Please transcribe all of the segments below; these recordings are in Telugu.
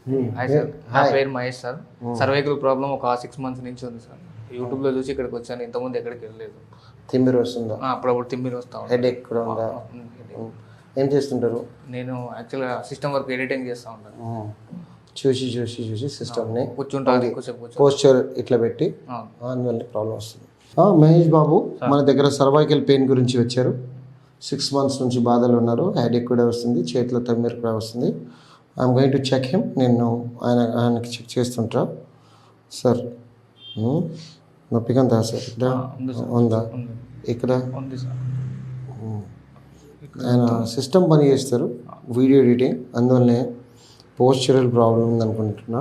హాయ్ సార్, నా పేరు మహేష్ సార్. సర్వైకల్ ప్రాబ్లం ఒక 6 months నుంచి ఉంది సార్. యూట్యూబ్లో చూసి ఇక్కడికి వచ్చాను. ఇంతకుముందు ఎక్కడికి వెళ్ళలేదు. తిమ్మిరి వస్తుందా? అప్పుడప్పుడు తిమ్మిరి వస్తా ఉంది. హెడేక్ కూడా ఉందా? ఏం చేస్తుంటారు? నేను యాక్చువల్గా సిస్టమ్ వర్క్ ఎడిటింగ్ చేస్తూ ఉంటాను. చూసి సిస్టమ్ని కూర్చుంటాను, పోస్చర్ ఇట్లా పెట్టి అందువల్ల ప్రాబ్లం వస్తుంది. మహేష్ బాబు మన దగ్గర సర్వైకల్ పెయిన్ గురించి వచ్చారు. 6 months నుంచి బాధలు ఉన్నారు. హెడేక్ కూడా వస్తుంది, చేతిలో తిమ్మిరి కూడా వస్తుంది. I'm going to check him. నేను ఆయనకి చెక్ చేస్తుంటా. సార్ నొప్పిగా ఉందా సార్? ఇక్కడ ఉందా? ఇక్కడ ఆయన సిస్టమ్ పని చేస్తారు, వీడియో ఎడిటింగ్, అందువల్లనే పోస్చరల్ ప్రాబ్లం ఉందనుకుంటున్నా.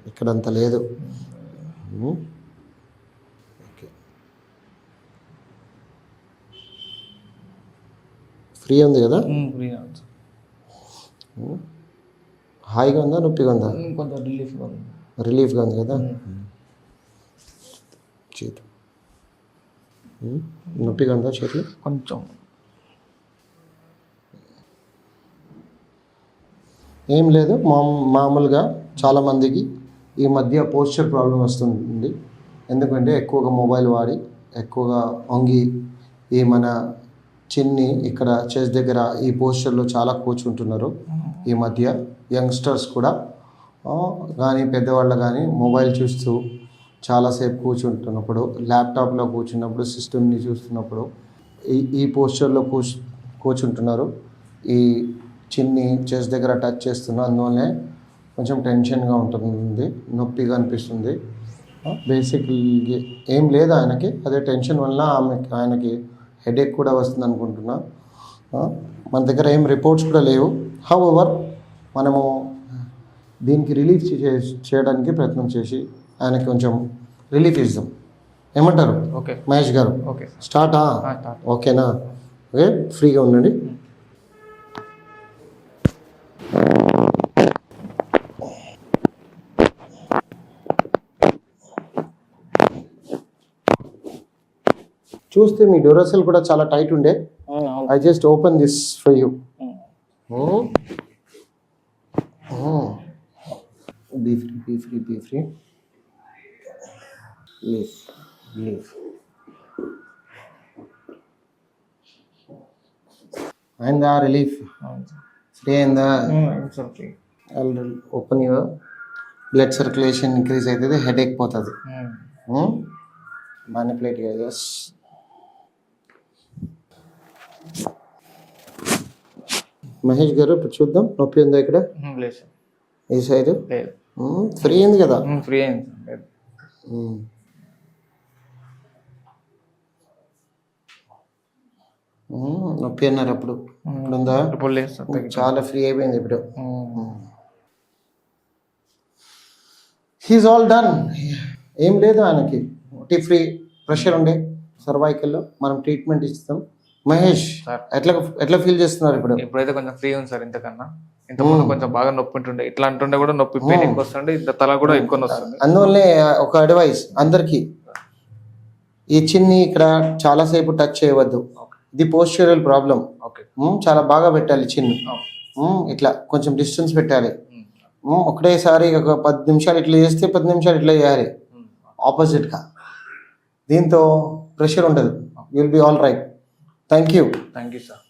ఇక్కడంత లేదు. ఓకే, ఫ్రీ ఉంది కదా? హాయిగా ఉందా, నొప్పిగా ఉందా? కొంచెం రిలీఫ్గా ఉంది కదా? చేతి నొప్పిగా ఉందా? చేతులు కొంచెం ఏం లేదు. మామూలుగా చాలామందికి ఈ మధ్య పోస్చర్ ప్రాబ్లం వస్తుంది. ఎందుకంటే ఎక్కువగా మొబైల్ వాడి, ఎక్కువగా వంగి, ఈ మన చిన్ని ఇక్కడ చెస్ట్ దగ్గర ఈ పోస్చర్లో చాలా కూర్చుంటున్నారు ఈ మధ్య. యంగ్స్టర్స్ కూడా కానీ పెద్దవాళ్ళు కానీ మొబైల్ చూస్తూ చాలాసేపు కూర్చుంటున్నప్పుడు, ల్యాప్టాప్లో కూర్చున్నప్పుడు, సిస్టమ్ని చూస్తున్నప్పుడు ఈ పోస్చర్లో కూర్చుంటున్నారు. ఈ చిన్ని చెస్ట్ దగ్గర టచ్ చేస్తున్నా, అందువల్లనే కొంచెం టెన్షన్గా ఉంటుంది, నొప్పిగా అనిపిస్తుంది. బేసిక్లీ ఏం లేదు ఆయనకి, అదే టెన్షన్ వల్ల ఆయనకి హెడేక్ కూడా వస్తుంది అనుకుంటున్నా. మన దగ్గర ఏం రిపోర్ట్స్ కూడా లేవు. హౌఎవర్ మనము దీనికి రిలీఫ్ చేయడానికి ప్రయత్నం చేసి ఆయనకి కొంచెం రిలీఫ్ ఇద్దాం. ఏమంటారు? ఓకే మహేష్ గారు, ఓకే స్టార్టా? ఓకేనా? ఓకే, ఫ్రీగా ఉండండి. చూస్తే మీ డ్యూరసెల్ కూడా చాలా టైట్ ఉండే. I just open this for you. Be free. Leave. అయిందా రిలీఫ్? ఫ్రీ అయిందా? Open your blood circulation increase అవుతుంది, హెడేక్ పోతుంది. మానిపులేట్ ఎస్. మహేష్ గారు ఇప్పుడు చూద్దాం, నొప్పి ఉందా ఇక్కడ? ఈ సైడ్ ఫ్రీ అయింది కదా? ఫ్రీ అయింది. నొప్పి అన్నారు అప్పుడు, ఉందా? చాలా ఫ్రీ అయిపోయింది ఇప్పుడు. He's all done. ఏం లేదు ఆయనకి, ఫ్రీ. ప్రెషర్ ఉండే సర్వైకల్లో, మనం ట్రీట్మెంట్ ఇస్తాం. మహేష్ ఎట్లా ఫీల్ చేస్తున్నారు ఇప్పుడు? ఇప్పుడైతే కొంచెం ఫ్రీ ఉంది సార్. ఇంతకుముందు కొంచెం బాగా నొప్పి ఉంటుండే, ఇట్లా అంటుండే కూడా నొప్పి పెయిన్ వస్తుండే, ఇంత తల కూడా ఎక్కువ వస్తుంది. అందువల్లే ఒక అడ్వైస్ అందరికి, ఈ చిన్ని ఇక్కడ చాలాసేపు టచ్ చేయవద్దు. ఇది పోస్చరల్ ప్రాబ్లం. చాలా బాగా పెట్టాలి చిన్ని. ఇట్లా కొంచెం డిస్టెన్స్ పెట్టాలి. ఒకటేసారి ఒక 10 నిమిషాలు ఇట్లా చేస్తే 10 నిమిషాలు ఇట్లా చేయాలి ఆపోజిట్గా. దీంతో ప్రెషర్ ఉండదు. Will be all right. Thank you sir.